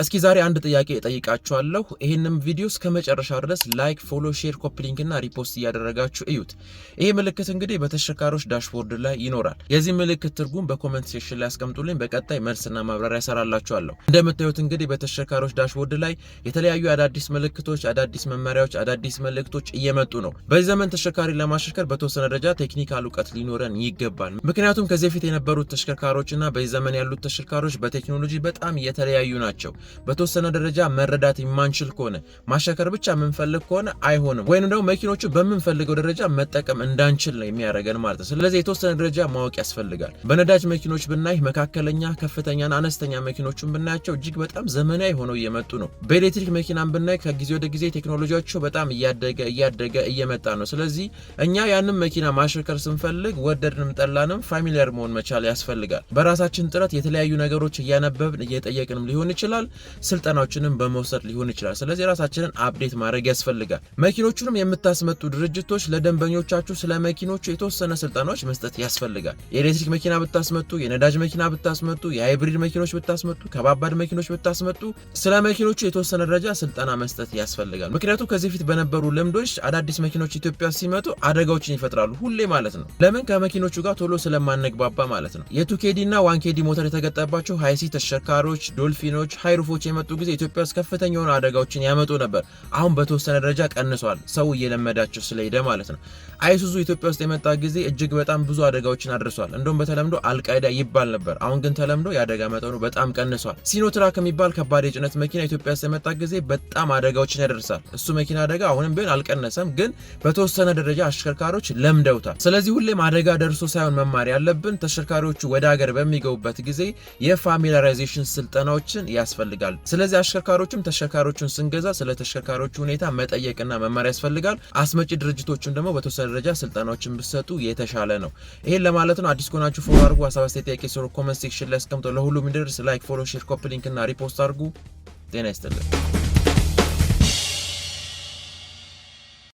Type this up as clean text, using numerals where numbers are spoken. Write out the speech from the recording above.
እስኪ ዛሬ አንድ ጥያቄ እጠይቃችኋለሁ። ይሄንም ቪዲዮ እስከመጨረሻው ድረስ ላይክ፣ ፎሎ፣ ሼር፣ ኮፒ ሊንክ እና ሪፖስት እያደረጋችሁ እዩት። ይሄ ምልክት እንግዲህ በተሽከርካሪዎች ዳሽቦርድ ላይ ይኖራል። የዚህ ምልክት ትርጉም በኮሜንት ሴክሽን ላይ አስቀምጡልኝ። በቀጣይ መልስና ማብራሪያ ሰራላችኋለሁ። እንደምታዩት እንግዲህ በተሽከርካሪዎች ዳሽቦርድ ላይ የተለያዩ አዳዲስ ምልክቶች፣ አዳዲስ መመሪያዎች፣ አዳዲስ መልእክቶች እየመጡ ነው። በዚህ ዘመን ተሽከርካሪ ለማሽከርከር በተወሰነ ደረጃ ቴክኒካል እውቀት ሊኖረን ይገባል። ምክንያቱም ከዚህ በፊት የነበሩት ተሽከርካሪዎችና በዚህ ዘመን ያሉት ተሽከርካሪዎች በቴክኖሎጂ በጣም የተለያዩ ናቸው። በተወሰነ ደረጃ መረዳት የማንችል ከሆነ ማሽከርከር ብቻ የምንፈልግ ከሆነ አይሆንም፣ ወይንም ደግሞ መኪኖቹ በምንፈልገው ደረጃ መጠቀም እንዳንችል ነው የሚያደርገን ማለት ነው። ስለዚህ የተወሰነ ደረጃ ማወቅ ያስፈልጋል። በነዳጅ መኪኖች ብናይ መካከለኛ፣ ከፍተኛና አነስተኛ መኪኖችን ብናያቸው እጅግ በጣም ዘመናዊ ሆነው እየመጡ ነው። በኤሌክትሪክ መኪናን ብናይ ከጊዜ ወደ ጊዜ ቴክኖሎጂያቸው በጣም እያደገ እየመጣ ነው። ስለዚህ እኛ ያንን መኪና ማሽከርከር ስንፈልግ ወደድንም ጠላንም ፋሚሊያር መሆን መቻል ያስፈልጋል። በራሳችን ጥረት የተለያዩ ነገሮች እያነበብን እየጠየቅንም ሊሆን ይችላል፣ ስልጠናዎችንም በመውሰድ ሊሆን ይችላል። ስለዚህ ራሳችንን አፕዴት ማድረግ ያስፈልጋል። መኪኖቹንም የምታስመጡ ድርጅቶች ለደንበኞቻችሁ ስለ መኪኖቹ የተወሰነ ስልጠናዎች መስጠት ያስፈልጋል። የኤሌክትሪክ መኪና ብታስመጡ፣ የነዳጅ መኪና ብታስመጡ፣ የሃይብሪድ መኪኖች ብታስመጡ፣ ከባባድ መኪኖች ብታስመጡ ስለ መኪኖቹ የተወሰነ ደረጃ ስልጠና መስጠት ያስፈልጋል። ምክንያቱም ከዚህ በፊት በነበሩ ልምዶች አዳዲስ መኪኖች ኢትዮጵያ ሲመጡ አደጋዎችን ይፈጥራሉ ሁሌ ማለት ነው። ለምን? ከመኪኖቹ ጋር ቶሎ ስለማንግባባ ማለት ነው። የ2KD እና 1KD ሞተር የተገጠባቸው ሃይሲ ተሽከርካሪዎች፣ ዶልፊኖች፣ ሃይሩፎች የመጡ ጊዜ ኢትዮጵያ ውስጥ ከፍተኛ የሆኑ አደጋዎችን ያመጡ ነበር። አሁን በተወሰነ ደረጃ ቀንሷል፣ ሰው እየለመዳቸው ስለሄደ ማለት ነው። አይሱዙ ኢትዮጵያ ውስጥ የመጣ ጊዜ እጅግ በጣም ብዙ አደጋዎችን አድርሷል። እንደውም በተለምዶ አልቃይዳ ይባል ነበር። አሁን ግን ተለምዶ የአደጋ መጠኑ በጣም ቀንሷል። ሲኖትራክ የሚባል ከባድ የጭነት መኪና ኢትዮጵያ ውስጥ የመጣ ጊዜ በጣም አደጋዎችን ያደርሳል። እሱ መኪና አደጋ አሁንም ቢሆን አልቀነሰም፣ ግን በተወሰነ ደረጃ አሽከርካሪዎች ለምደውታል። ስለዚህ ሁሌም አደጋ ደርሶ ሳይሆን መማር ያለብን ተሽከርካሪዎቹ ወደ ሀገር በሚገቡበት ጊዜ የፋሚሊያራይዜሽን ስልጠናዎችን ያስፈልጋል። ስለዚህ አሽከርካሪዎችም ተሽከርካሪዎቹን ስንገዛ ስለ ተሽከርካሪዎቹ ሁኔታ መጠየቅና መማር ያስፈልጋል። አስመጪ ድርጅቶችም ደግሞ በተወሰነ ደረጃ ስልጠናዎችን ብትሰጡ የተሻለ ነው። ይሄን ለማለት ነው። አዲስ ከሆናችሁ ፎሎ አድርጉ። ሀሳብ አስተያየት፣ ጥያቄ ሲኖር ኮሜንት ሴክሽን ላይ አስቀምጡ። ለሁሉም እንዲደርስ ላይክ፣ ፎሎ፣ ሼር፣ ኮፒ ሊንክ እና ሪፖስት አድርጉ። ጤና ይስጥልኝ።